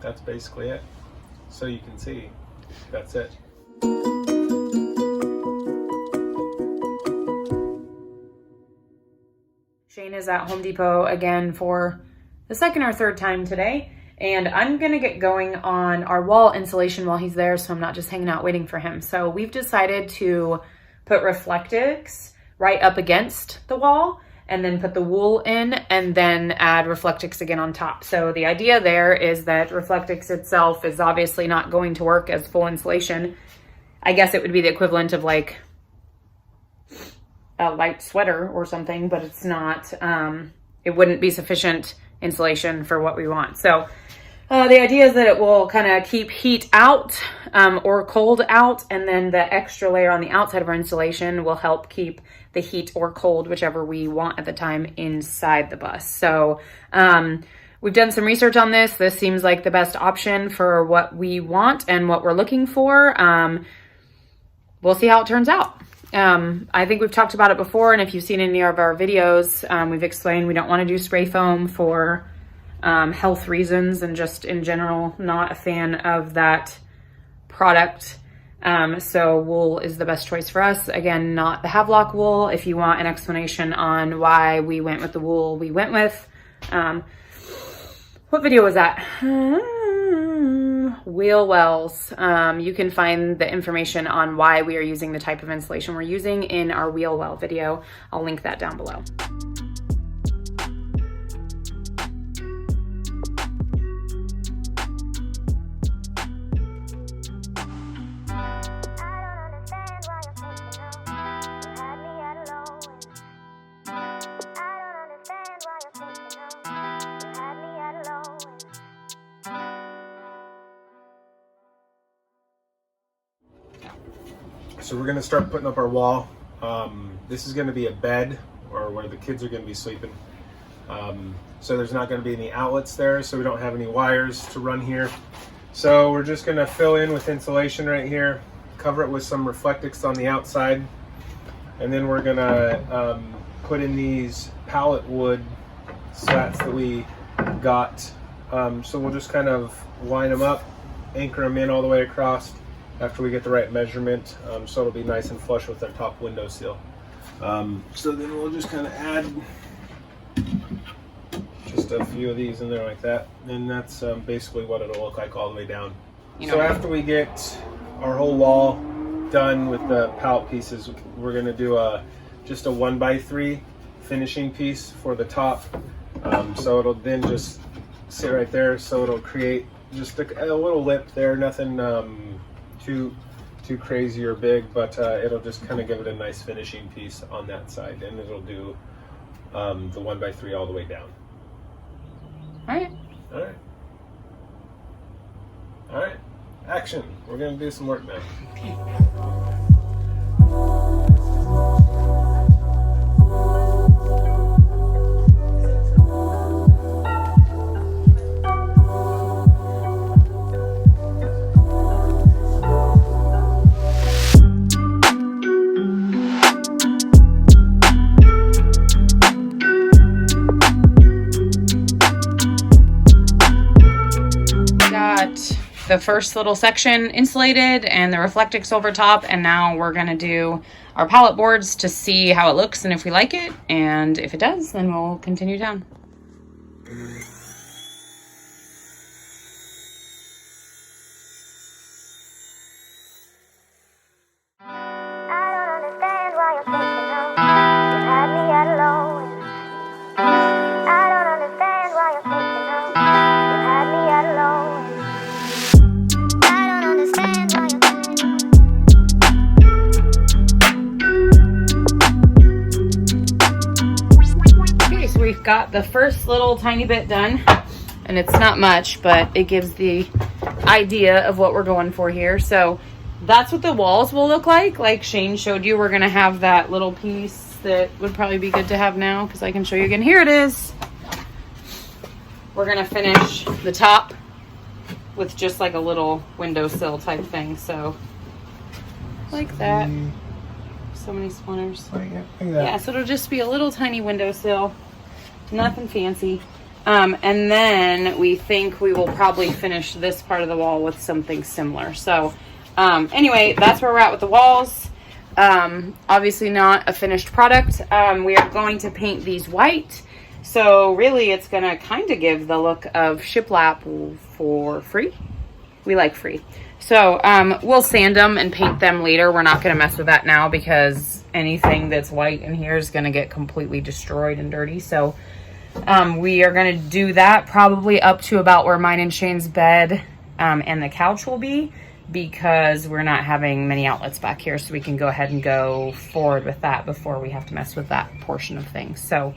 that's basically it. So you can see, that's it. Shane is at Home Depot again for the second or third time today, and I'm gonna get going on our wall insulation while he's there, so I'm not just hanging out waiting for him. So we've decided to put Reflectix right up against the wall, and then put the wool in, and then add Reflectix again on top. So the idea there is that Reflectix itself is obviously not going to work as full insulation. I guess it would be the equivalent of like a light sweater or something, but it's not, it wouldn't be sufficient insulation for what we want. So the idea is that it will kind of keep heat out or cold out, and then the extra layer on the outside of our insulation will help keep the heat or cold, whichever we want at the time, inside the bus. So we've done some research on this. This seems like the best option for what we want and what we're looking for. We'll see how it turns out. I think we've talked about it before, and if you've seen any of our videos, we've explained we don't want to do spray foam for health reasons, and just in general not a fan of that product. So wool is the best choice for us. Again, not the Havelock wool. If you want an explanation on why we went with the wool we went with, what video was that? Wheel wells. You can find the information on why we are using the type of insulation we're using in our wheel well video. I'll link that down below. So we're gonna start putting up our wall. This is gonna be a bed, or where the kids are gonna be sleeping. So there's not gonna be any outlets there, so we don't have any wires to run here. So we're just gonna fill in with insulation right here, cover it with some Reflectix on the outside, and then we're gonna put in these pallet wood slats that we got. So we'll just kind of line them up, anchor them in all the way across after we get the right measurement, so it'll be nice and flush with our top windowsill. So then we'll just kind of add just a few of these in there like that, and that's basically what it'll look like all the way down. So after we get our whole wall done with the pallet pieces, we're going to do just a 1x3 finishing piece for the top. So it'll then just sit right there, so it'll create just a little lip there, nothing too crazy or big, but it'll just kind of give it a nice finishing piece on that side, and it'll do the 1x3 all the way down. All right, action. We're gonna do some work now. The first little section insulated and the Reflectix over top, and now we're gonna do our pallet boards to see how it looks and if we like it, and if it does, then we'll continue down. Got the first little tiny bit done, and it's not much, but it gives the idea of what we're going for here. So that's what the walls will look like Shane showed you. We're gonna have that little piece that would probably be good to have now, because I can show you again. Here it is. We're gonna finish the top with just like a little windowsill type thing, so like that. So many splinters. Like that. Yeah, so it'll just be a little tiny windowsill. Nothing fancy. And then we think we will probably finish this part of the wall with something similar. So anyway, that's where we're at with the walls. Obviously not a finished product. We are going to paint these white. So really it's going to kind of give the look of shiplap for free. We like free. So we'll sand them and paint them later. We're not going to mess with that now because anything that's white in here is going to get completely destroyed and dirty. So we are going to do that probably up to about where mine and Shane's bed and the couch will be, because we're not having many outlets back here, so we can go ahead and go forward with that before we have to mess with that portion of things. So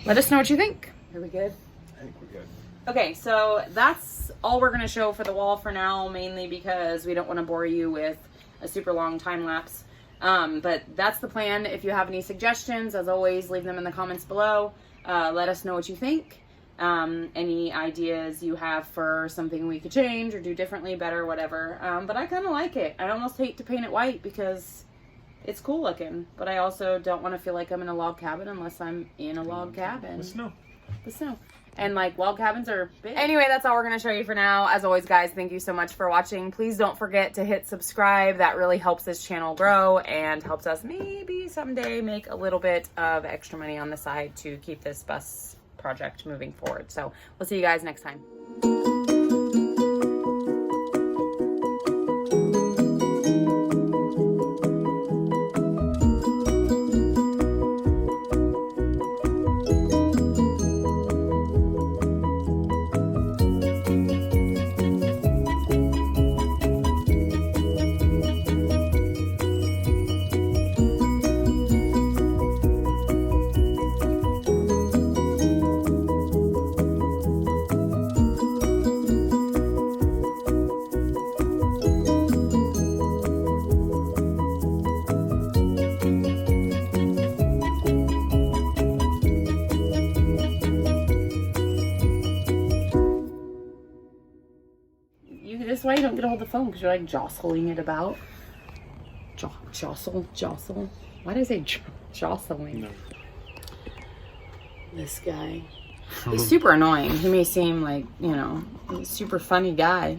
let us know what you think. Are we good? I think we're good. Okay, so that's all we're going to show for the wall for now, mainly because we don't want to bore you with a super long time lapse. But that's the plan. If you have any suggestions, as always, leave them in the comments below. Let us know what you think. Any ideas you have for something we could change or do differently, better, whatever. But I kind of like it. I almost hate to paint it white because it's cool looking, but I also don't want to feel like I'm in a log cabin unless I'm in a log cabin. With snow. With snow. And like log cabins are big. Anyway, that's all we're going to show you for now. As always, guys, thank you so much for watching. Please don't forget to hit subscribe. That really helps this channel grow and helps us maybe someday make a little bit of extra money on the side to keep this bus project moving forward. So we'll see you guys next time. This is why you don't get a hold of the phone, because you're like jostling it about. Jostle. Why did I say jostling? No. This guy. He's super annoying. He may seem like, you know, he's a super funny guy.